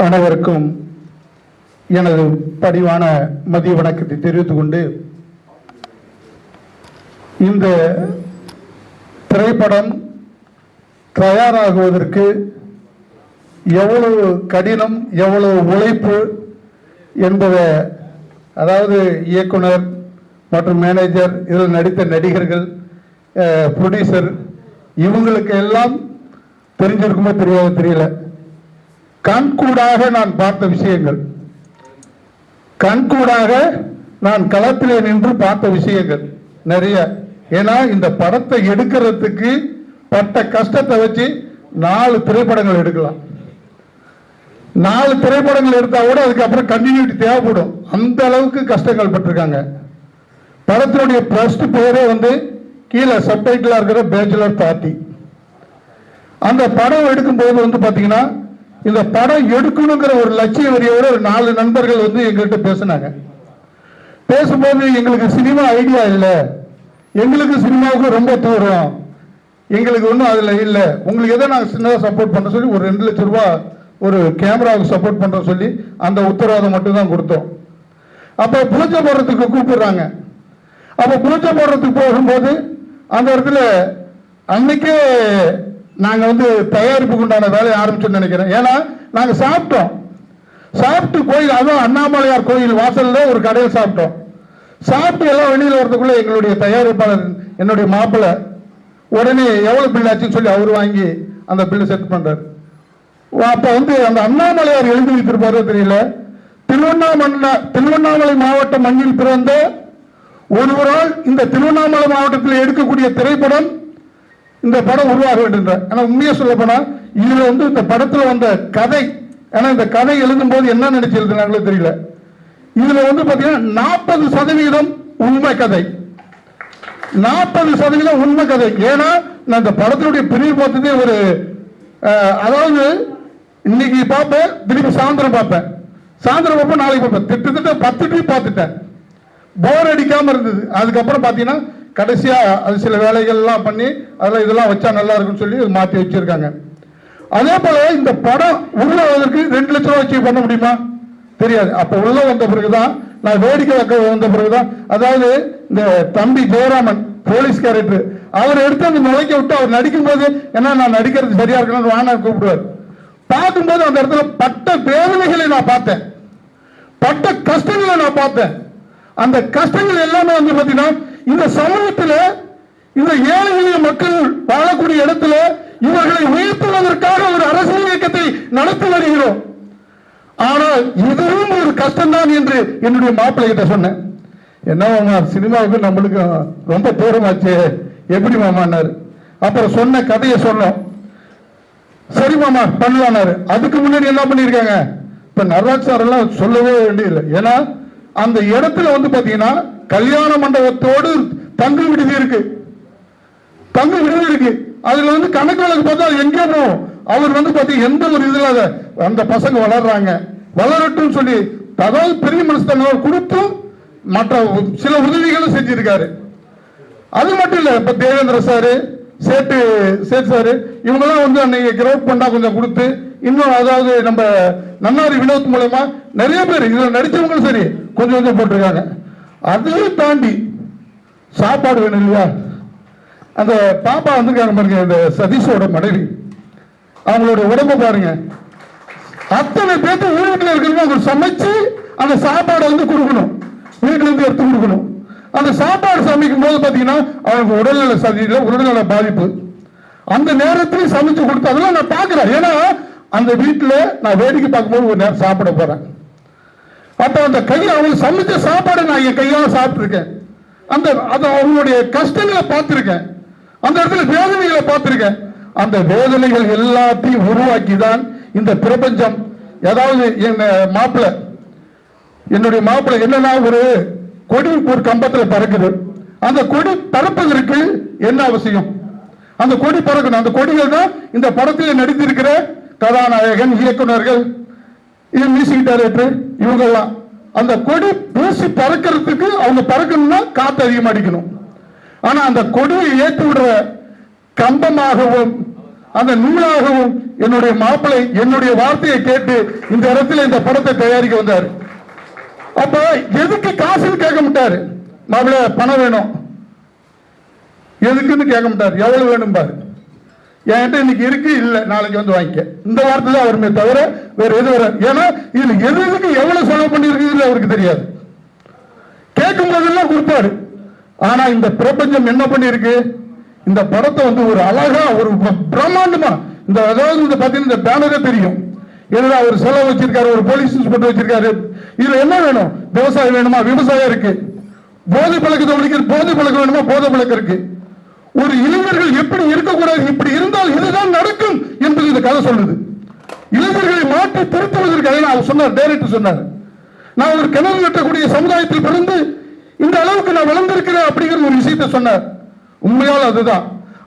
அனைவருக்கும் எனது பணிவான மதிய வணக்கத்தை தெரிவித்துக் கொண்டு, இந்த திரைப்படம் தயாராகுவதற்கு எவ்வளவு கடினம், எவ்வளவு உழைப்பு என்பதை, அதாவது இயக்குனர் மற்றும் மேனேஜர், இதில் நடித்த நடிகர்கள், ப்ரொடியூசர், இவங்களுக்கு எல்லாம் தெரிஞ்சிருக்குமோ தெரியாத தெரியல. கண்கூடாக நான் பார்த்த விஷயங்கள், கண்கூடாக நான் களத்திலே நின்று பார்த்த விஷயங்கள் நிறைய. ஏன்னா இந்த படத்தை எடுக்கிறதுக்கு பட்ட கஷ்டத்தை வச்சு 4 திரைப்படங்கள் எடுக்கலாம். 4 திரைப்படங்கள் எடுத்தா கூட அதுக்கப்புறம் கண்டினியூட்டி தேவைப்படும். அந்த அளவுக்கு கஷ்டங்கள் பட்டிருக்காங்க. படத்தினுடைய ஃபர்ஸ்ட் பேரே வந்து கீழே சப்டைட்டிலா இருக்கிற பேச்சுலர் பார்ட்டி. அந்த படம் எடுக்கும்போது வந்து பாத்தீங்கன்னா, இந்த படம் எடுக்கணுங்கிற ஒரு லட்சிய வரியோட ஒரு 4 நண்பர்கள் வந்து எங்கள்கிட்ட பேசினாங்க. பேசும்போது எங்களுக்கு சினிமா ஐடியா இல்லை, எங்களுக்கு சினிமாவுக்கு ரொம்ப தூரம், எங்களுக்கு ஒன்றும் அதில் இல்லை, உங்களுக்கு எதை நாங்கள் சின்னதாக சப்போர்ட் பண்ண சொல்லி ஒரு 2 லட்சம் ரூபா ஒரு கேமராவுக்கு சப்போர்ட் பண்ணுற சொல்லி அந்த உத்தரவாதம் மட்டும்தான் கொடுத்தோம். அப்போ பூஜை போடுறதுக்கு கூப்பிடுறாங்க. அப்போ பூஜை போடுறதுக்கு போகும்போது அந்த இடத்துல அன்னைக்கே நாங்கள் வந்து தயாரிப்புக்கு உண்டான வேலையை ஆரம்பிச்சோன்னு நினைக்கிறேன். ஏன்னா நாங்கள் சாப்பிட்டு கோயில், அதுவும் அண்ணாமலையார் கோயில் வாசல்ல ஒரு கடையில் சாப்பிட்டோம். சாப்பிட்டு எல்லாம் வெளியில் வரதுக்குள்ள எங்களுடைய தயாரிப்பாளர், என்னுடைய மாப்பிள்ளை, உடனே எவ்வளவு பில் ஆச்சுன்னு சொல்லி அவர் வாங்கி அந்த பில்லு செட் பண்றாரு. அப்ப வந்து அந்த அண்ணாமலையார் எழுதி வைத்திருப்பாரோ தெரியல, திருவண்ணாமலை மாவட்டம் மண்ணில் பிறந்த ஒருவரால் இந்த திருவண்ணாமலை மாவட்டத்தில் எடுக்கக்கூடிய திரைப்படம், இந்த படம் உருவாக வேண்டும். ஆனா உண்மையா சொல்ல போனா இதுல வந்து இந்த படத்துல வந்த கதை, ஏன்னா இந்த கதை எழுதும் போது என்ன நினைச்சு எழுதுனாங்களோ தெரியல, இதுல வந்து பாத்தீங்கன்னா 40% உண்மை கதை, 40% உண்மை கதை. ஏன்னா நான் இந்த படத்தினுடைய பிரிவு பார்த்ததே ஒரு, அதாவது இன்னைக்கு பார்ப்பேன், திருப்பி சாயந்தரம் பார்ப்பேன், நாளைக்கு பார்ப்பேன், திட்டத்தட்ட 10 ட்ரிப் பார்த்துட்டேன். போர் அடிக்காம இருந்தது. அதுக்கப்புறம் பாத்தீங்கன்னா கடைசியா அது சில வேலைகள் எல்லாம் பண்ணி அதெல்லாம் இதெல்லாம் வச்சா நல்லா இருக்குன்னு சொல்லி மாற்றி வச்சிருக்காங்க. அதே போல இந்த படம் உள்ள வந்ததற்கு 2 லட்சம் ரூபாய் வச்சு பண்ண முடியுமா தெரியாது. அப்ப உள்ள வந்த பிறகுதான், நான் வேடிக்கை வைக்க வந்த பிறகுதான், அதாவது இந்த தம்பி ஜெயராமன் போலீஸ் கேரக்டர், அவர் எடுத்து அந்த நுழைக்க விட்டு அவர் நடிக்கும் போது, ஏன்னா நான் நடிக்கிறது சரியா இருக்கணும்னு வாங்க கூப்பிடுவார். பார்க்கும்போது அந்த இடத்துல பட்ட வேதனைகளை நான் பார்த்தேன், பட்ட கஷ்டங்களை நான் பார்த்தேன். அந்த கஷ்டங்கள் எல்லாமே வந்து பாத்தீங்கன்னா, இந்த சமூகத்தில் இந்த ஏழை எளிய மக்கள் வாழக்கூடிய இடத்துல இவர்களை உயர்த்துவதற்காக ஒரு அரசியல் இயக்கத்தை நடத்தி வருகிறோம். ஆனால் இதுவும் ஒரு கஷ்டம்தான் என்று என்னுடைய மாப்பிள்ளை கிட்ட சொன்னேன். என்ன மாமா, சினிமாவுக்கு நம்மளுக்கு ரொம்ப தூரமாச்சு, எப்படி மாமான்னாரு. அப்புறம் சொன்ன கதையை சொன்னோம். சரி மாமா பண்ணலான்னாரு. அதுக்கு முன்னாடி என்ன பண்ணிருக்காங்க, இப்ப நடராஜ் சார் எல்லாம் சொல்லவே வேண்டியதில்லை. ஏன்னா அந்த இடத்துல வந்து பாத்தீங்கன்னா கல்யாண மண்டபத்தோடு தங்கு விடுதி இருக்கு, அதுல வந்து கணக்கு வழக்கு பார்த்தா எங்கே போகும். அவர் வந்து பாத்தீங்கன்னா எந்த ஒரு இதுல அந்த பசங்க வளர்றாங்க, வளரட்டும் சொல்லி அதாவது பெரிய மனசுத்தன்மை கொடுத்தும் மற்ற சில உதவிகளும் செஞ்சிருக்காரு. அது மட்டும் இல்ல, இப்ப தேவேந்திர சாரு, சேட்டு சாரு, இவங்கெல்லாம் வந்து அன்னைக்கு கிரவுட் பண்ணா கொஞ்சம் கொடுத்து, இன்னும் அதாவது நம்ம நன்னாரி வினோத் மூலமா நிறைய பேர் இதுல நடிச்சவங்களும் சரி கொஞ்சம் கொஞ்சம் போட்டிருக்காங்க. அதையும் தாண்டி சாப்பாடு வேணும் இல்லையா, அந்த பாப்பா வந்திருக்காங்க பாருங்க, இந்த சதீஷோட மனைவி, அவங்களோட உடம்பு பாருங்க, அத்தனை பேர்த்து வீட்டுல இருக்கிறவங்க அவங்க சமைச்சு அந்த சாப்பாடை வந்து கொடுக்கணும், வீட்டுல இருந்து எடுத்து கொடுக்கணும். அந்த சாப்பாடு சமைக்கும் போது பாத்தீங்கன்னா அவங்க உடல்நல சரியில்லை, உடல்நல பாதிப்பு. அந்த நேரத்திலையும் சமைச்சு கொடுத்து அதெல்லாம் நான் பாக்குறேன். ஏன்னா அந்த வீட்டுல நான் வேடிக்கை பார்க்கும்போது ஒரு நேரம் சாப்பிட போறேன். அப்ப அந்த கையை அவங்க சமைச்ச சாப்பாடை நான் என் கையால சாப்பிட்டு இருக்கேன். அந்த அவங்களுடைய கஷ்டங்களை பார்த்திருக்கேன், அந்த இடத்துல வேதனைகளை பார்த்திருக்கேன். அந்த வேதனைகள் எல்லாத்தையும் உருவாக்கி தான் இந்த பிரபஞ்சம். ஏதாவது என்னுடைய மாப்பிள்ளை என்னன்னா ஒரு கொடி ஒரு கம்பத்தில் பறக்குது. அந்த கொடி பறப்பதற்கு என்ன அவசியம்? அந்த கொடி பறக்கணும். அந்த கொடிகள் தான் இந்த படத்தில் நடித்திருக்கிற கதாநாயகன், இயக்குநர்கள், மியூசிக் டைரக்டர் இவங்கெல்லாம். அந்த கொடி பூசி பறக்கிறதுக்கு அவங்க பறக்கணும்னா காத்து அதிகமாக அடிக்கணும். ஆனா அந்த கொடியை ஏற்றி விடுற கம்பமாகவும் அந்த நூலாகவும் என்னுடைய மாப்பிள்ளை என்னுடைய வார்த்தையை கேட்டு இந்த இடத்துல இந்த படத்தை தயாரிக்க வந்தார். அப்ப எதுக்கு காசுன்னு கேட்க மாட்டாரு, மாப்பிள்ளை பணம் வேணும் எதுக்குன்னு கேட்க மாட்டாரு, எவ்வளவு வேணும் பாரு, என்கிட்ட இன்னைக்கு இருக்கு, இல்ல நாளைக்கு வந்து வாங்கிக்க. இந்த வார்த்தை தான் அவருமே தவிர வேற எது வர. ஏன்னா இதுல எதுக்கு எவ்வளவு செலவு பண்ணி இருக்குது அவருக்கு தெரியாது. கேட்கும் போதெல்லாம் கொடுப்பாரு. ஆனா இந்த பிரபஞ்சம் என்ன பண்ணி இருக்கு, இந்த படத்தை வந்து ஒரு அழகா ஒரு பிரம்மாண்டமா இந்த அதாவது இந்த பாத்தீங்கன்னா இந்த பேனரே தெரியும். இதுல ஒரு செலவு வச்சிருக்காரு, ஒரு போலீஸ் இன்ஸ்பெக்டர் வச்சிருக்காரு. இதுல என்ன வேணும்? விவசாயம் வேணுமா? விவசாயம் இருக்கு. போதை பழக்கத்தை ஒழிக்கிற போதை பழக்கம் வேணுமா? போதை பழக்கம் இருக்கு. ஒரு இளைஞர்கள் எப்படி இருக்கக்கூடாது, இப்படி இருந்தால் இதுதான் நடக்கும் என்பது இந்த கதை சொல்லுது. இளைஞர்களை மாற்றி திருத்துவதற்காக அவர் சொன்னார், டைரக்டர் சொன்னார், நான் ஒரு கிணறு வெட்டக்கூடிய சமுதாயத்தில் பிறந்து இந்த அளவுக்கு நான் வளர்ந்திருக்கிறேன் அப்படிங்கிற ஒரு விஷயத்தை சொன்னார். உண்மையால் அதுதான்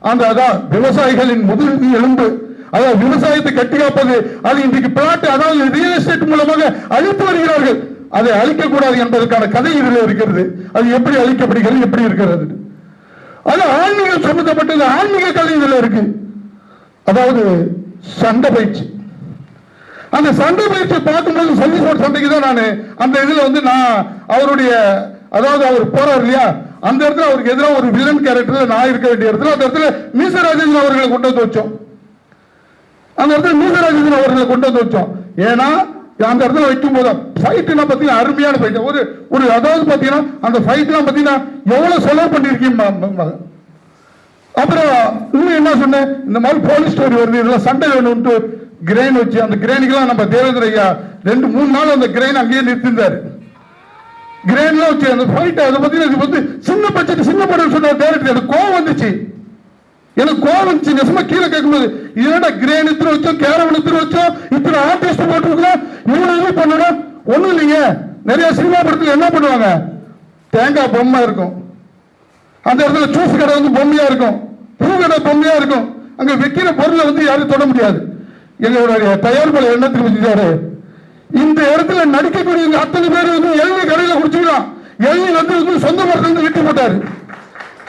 அந்த அதான் விவசாயிகளின் முதுகு எலும்பு. அதாவது விவசாயத்தை கட்டி காப்பது. அது இன்றைக்கு பிளாட் அதாவது ரியல் எஸ்டேட் மூலமாக அழித்து வருகிறார்கள். அதை அழிக்கக்கூடாது என்பதற்கான கதை இதில் இருக்கிறது. அது எப்படி அழிக்கப்படுகிறது, எப்படி இருக்கிறது, அது ஆன்மீகம் சம்பந்தப்பட்டது. ஆன்மீக கலை இதுல இருக்கு. அதாவது சண்டை பயிற்சி. அந்த சண்டை பயிற்சி பார்க்கும்போது சல்லிசோட் சண்டைக்கு தான் நான் அந்த இதுல வந்து நான் அவருடைய அதாவது அவர் போறார் இல்லையா, அந்த இடத்துல அவருக்கு எதிராக ஒரு வில்லன் கேரக்டர் நான் இருக்க வேண்டிய இடத்துல அந்த இடத்துல மீசராஜேந்திரன் அவர்களை கொண்டு வந்து வச்சோம். அந்த இடத்துல மீசராஜேந்திரன் அவர்களை கொண்டு வந்து வச்சோம். ஏன்னா அந்த இடத்துல வைக்கும் போது ஃபைட்னா பாத்தீங்கன்னா அருமையான ஃபைட். ஒரு அதாவது பாத்தீங்கன்னா அந்த ஃபைட்லாம் பாத்தீங்கன்னா எவ்வளவு செலவு பண்ணிருக்கீங்க. அப்புறம் இன்னும் என்ன சொன்னேன், இந்த மாதிரி போலீஸ் ஸ்டோரி வருது, இதெல்லாம் சண்டை வேணும்ட்டு கிரெயின் வச்சு அந்த கிரெயினுக்கெல்லாம் நம்ம தேவேந்திர ஐயா 2-3 நாள் அந்த கிரெயின் அங்கேயே நிறுத்திருந்தாரு. கிரெயின்லாம் வச்சு அந்த ஃபைட் அதை பத்தி இது வந்து சின்ன பட்ஜெட் சின்ன படம் சொன்ன டேரக்டர் எனக்கு கோவம் வந்துச்சு. எனக்கு கோவம் வந்துச்சு நெசமா கீழே கேட்கும்போது, இதோட கிரேன் இத்தனை வச்சோம், கேரவன் இத்தனை வச்சோம், இத்தனை ஆர்டிஸ்ட் போட்டுருக்கோம், இவ்வளவு இது பண்ணணும். ஒண்ணும் இல்லைங்க, நிறைய சினிமா படத்துல என்ன பண்ணுவாங்க, தேங்காய் பொம்மை இருக்கும், அந்த இடத்துல ஜூஸ் கடை வந்து பொம்மையா இருக்கும், பூ கடை பொம்மையா இருக்கும். அங்க வைக்கிற பொருளை வந்து யாரும் தொட முடியாது. எங்களுடைய தயாரிப்பாளர் என்ன தெரிவிச்சாரு, இந்த இடத்துல நடிக்கக்கூடிய அத்தனை பேர் வந்து எள்ளி கடையில குடிச்சுக்கலாம், எள்ளி வந்து சொந்த மரத்துல இருந்து வெட்டி போட்டாரு.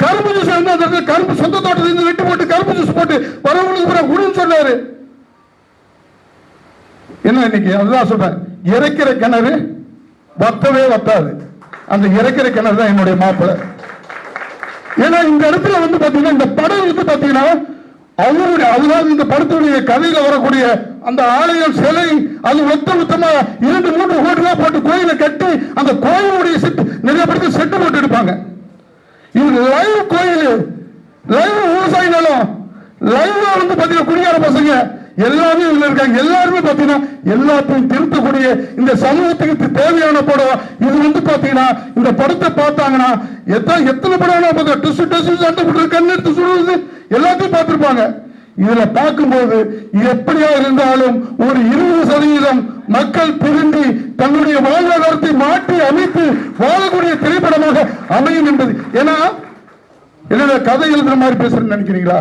கரும்பு ஜூஸ் வந்து அந்த இடத்துல கரும்பு சொந்த தோட்டத்துல இருந்து வெட்டி போட்டு கரும்பு ஜூஸ் போட்டு வரவங்களுக்கு குடுன்னு சொன்னாரு. என்ன இன்னைக்கு அதுதான் சொல்றேன், இறைக்கிற கிணறு வத்தவே வத்தாது. அந்த இறைக்கிற கிணறு தான் என்னுடைய மாப்பிள்ளை. ஏன்னா இந்த இடத்துல வந்து பாத்தீங்கன்னா இந்த படம் வந்து பாத்தீங்கன்னா அவருடைய அதுதான் இந்த படத்துடைய கதையில வரக்கூடிய அந்த ஆலயம் சிலை அது மொத்தமா 2-3 கோடி ரூபாய் போட்டு கோயிலை கட்டி அந்த கோயிலுடைய செட்டு நிறைய படத்தில் செட்டு போட்டு எடுப்பாங்க. இது லைவ் கோயில், லைவ் விவசாய நிலம், லைவ் வந்து பாத்தீங்கன்னா குடியார பசங்க எல்லாமே இதுல இருக்காங்க. எல்லாருமே பாத்தீங்கன்னா எல்லாத்தையும் திருத்தக்கூடிய இந்த சமூகத்துக்கு தேவையான படம் இது வந்து பாத்தீங்கன்னா இந்த படத்தை பார்த்தாங்கன்னா எத்தனை படம் கண் எடுத்து சொல்றது எல்லாத்தையும் பார்த்திருப்பாங்க. இதுல பார்க்கும்போது எப்படியா இருந்தாலும் ஒரு 20% மக்கள் பிரிந்து தன்னுடைய வாழ்வாதாரத்தை மாற்றி அமைத்து வாழக்கூடிய திரைப்படமாக அமையும் என்பது. ஏன்னா என்ன கதை எழுதுற மாதிரி பேசுறேன்னு நினைக்கிறீங்களா?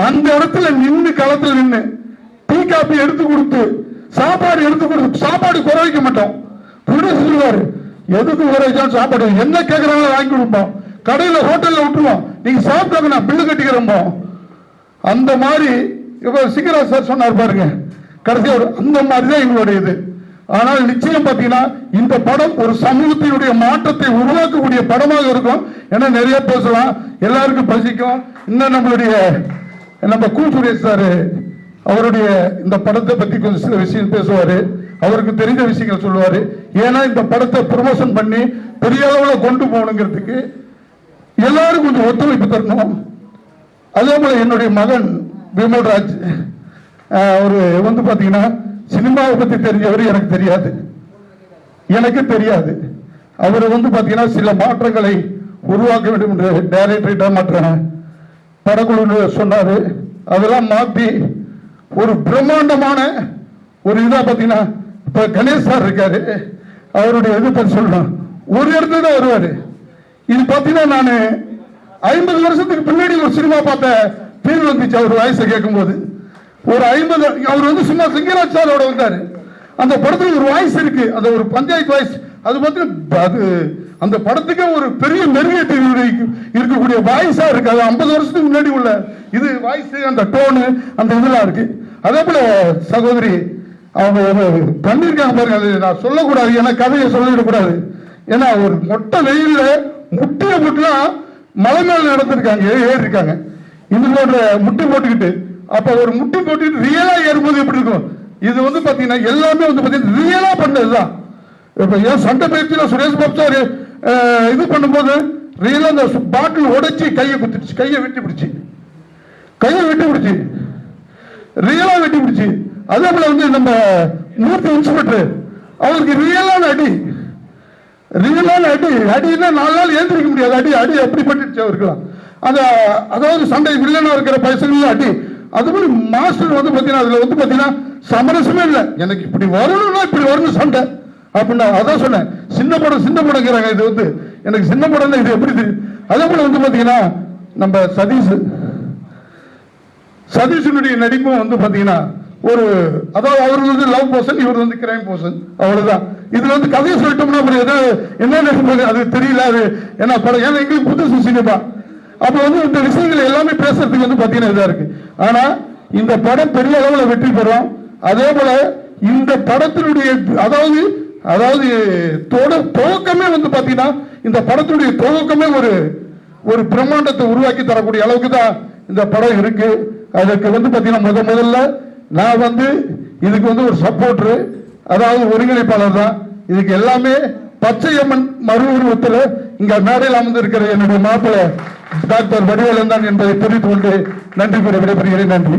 அந்த இடத்துல நின்று களத்தில் நின்று டீ காப்பி எடுத்து கொடுத்து சாப்பாடு எடுத்து கொடுத்து சாப்பாடு குறை வைக்க மாட்டோம். சொல்லுவாரு எதுக்கு குறை வச்சாலும் சாப்பாடு என்ன கேட்கறாங்களோ வாங்கி கொடுப்போம். கடையில ஹோட்டல்ல விட்டுருவோம், நீங்க சாப்பிட்டாங்க நான் பில்லு கட்டிக்கிறோம். அந்த மாதிரி சிங்கராஜ் சார் சொன்னார் பாருங்க கடைசியா, அந்த மாதிரிதான் எங்களுடைய இது. ஆனால் நிச்சயம் பாத்தீங்கன்னா இந்த படம் ஒரு சமூகத்தினுடைய மாற்றத்தை உருவாக்கக்கூடிய படமாக இருக்கும். ஏன்னா நிறைய பேசலாம், எல்லாருக்கும் பசிக்கும். இன்னும் நம்ம கூ சுரேஷ் சார் அவருடைய இந்த படத்தை பத்தி கொஞ்சம் சில விஷயம் பேசுவாரு, அவருக்கு தெரிஞ்ச விஷயங்கள் சொல்லுவாரு. ஏன்னா இந்த படத்தை ப்ரமோஷன் பண்ணி பெரிய அளவுல கொண்டு போகணுங்கிறதுக்கு எல்லாரும் கொஞ்சம் ஒத்துழைப்பு தரணும். அதே போல என்னுடைய மகன் விமல்ராஜ் அவரு வந்து பாத்தீங்கன்னா சினிமாவை பத்தி தெரிஞ்சவர், எனக்கு தெரியாது. அவர் வந்து பாத்தீங்கன்னா சில மாற்றங்களை உருவாக்க வேண்டும் என்று டைரக்டர் மற்ற படக்குழு சொன்னாரு. அதெல்லாம் மாத்தி ஒரு பிரம்மாண்டமான ஒரு இதா பாத்தீங்கன்னா இப்ப கணேஷ் சார் இருக்காரு, அவருடைய இது பத்தி சொல்லணும். ஒரு இடத்துல தான் வருவாரு. இது பாத்தீங்கன்னா நான் 50 வருஷத்துக்கு பின்னாடி ஒரு சினிமா பார்த்த ஃபீல் வந்துச்சு. அவர் வாய்ஸை கேட்கும் போது ஒரு 50, அவர் வந்து சும்மா சிங்கராஜ் சாரோட வந்தாரு. அந்த படத்துல ஒரு வாய்ஸ் இருக்கு, அந்த ஒரு பஞ்சாயத்து வாய்ஸ். அது பார்த்தீங்கன்னா அது அந்த படத்துக்கே ஒரு பெரிய மெருகேற்றி இருக்கக்கூடிய வாய்ஸா இருக்கு. அது 50 வருஷத்துக்கு முன்னாடி உள்ள இது வாய்ஸ், அந்த டோனு, அந்த இதெல்லாம் இருக்கு. அதே போல சகோதரி அவங்க பண்ணிருக்காங்க பாருங்க, அது நான் சொல்லக்கூடாது, ஏன்னா கதையை சொல்லிடக்கூடாது. ஏன்னா ஒரு மொட்டை வெயில்ல முட்டிய முட்டுலாம் மலை மேல நடத்திருக்காங்க, ஏறி இருக்காங்க. இது போன்ற முட்டி போட்டுக்கிட்டு, அப்ப ஒரு முட்டி போட்டுக்கிட்டு ரியலா ஏறும்போது எப்படி இருக்கும்? இது வந்து பாத்தீங்கன்னா எல்லாமே வந்து பாத்தீங்கன்னா ரியலா பண்ணதுதான். இப்ப ஏன் சண்டை பயிற்சியில சுரேஷ் பாபு சார் இது பண்ணும்போது ரியலா அந்த பாட்டில் உடைச்சி கையை குத்திடுச்சு, கையை வெட்டி பிடிச்சி ரியலா வெட்டி பிடிச்சி. அதே போல வந்து நம்ம மூர்த்தி இன்ஸ்பெக்டர் அவருக்கு ரியலான அடினா 4 நாள் ஏந்திரிக்க முடியாது. அடி அப்படி பட்டுச்சு அவருக்கலாம். அதாவது சண்டை வில்லனா இருக்கிற பைசங்களும் அடி. அது மாதிரி மாஸ்டர் வந்து பாத்தீங்கன்னா அதுல வந்து பாத்தீங்கன்னா சமரசமே இல்லை. எனக்கு இப்படி வரணும்னா இப்படி வரணும் சண்டை அப்படின்னா அதான் சொன்னேன். சின்ன படங்கிறாங்க. இது வந்து எனக்கு சின்ன படம் இது எப்படி தெரியும்? அதே போல வந்து பாத்தீங்கன்னா நம்ம சதீஷனுடைய நடிப்பும் வந்து பாத்தீங்கன்னா ஒரு அதாவது அவர் வந்து லவ் பர்சன், இவர் வந்து கிரைம் பர்சன், அவ்வளவுதான். இதுல வந்து கதையை சொல்லிட்டோம்னா என்ன அது தெரியல. அது என்ன படம், ஏன்னா எங்களுக்கு புதுசு சினிமா. அப்ப வந்து இந்த விஷயங்கள் எல்லாமே பேசுறதுக்கு வந்து பாத்தீங்கன்னா இதா இருக்கு. ஆனா இந்த படம் பெரிய அளவுல வெற்றி பெறும். அதே போல இந்த படத்தினுடைய அதாவது துவக்கமே வந்து பாத்தீங்கன்னா இந்த படத்தினுடைய துவக்கமே ஒரு பிரம்மாண்டத்தை உருவாக்கி தரக்கூடிய அளவுக்கு தான் இந்த படம் இருக்கு. அதுக்கு வந்து பாத்தீங்கன்னா முதல்ல நான் வந்து இதுக்கு வந்து ஒரு சப்போர்டர், அதாவது ஒருங்கிணைப்பாளர் தான். இதுக்கு எல்லாமே பச்சையம்மன் மறு உருவத்தில் இங்க மேடையில் அமர்ந்திருக்கிற என்னுடைய மாப்பிள்ளை டாக்டர் வடிவேலன் தான் என்பதை தெரிவித்துக் கொண்டு நன்றி கூற விடைபெறுகிறேன். நன்றி.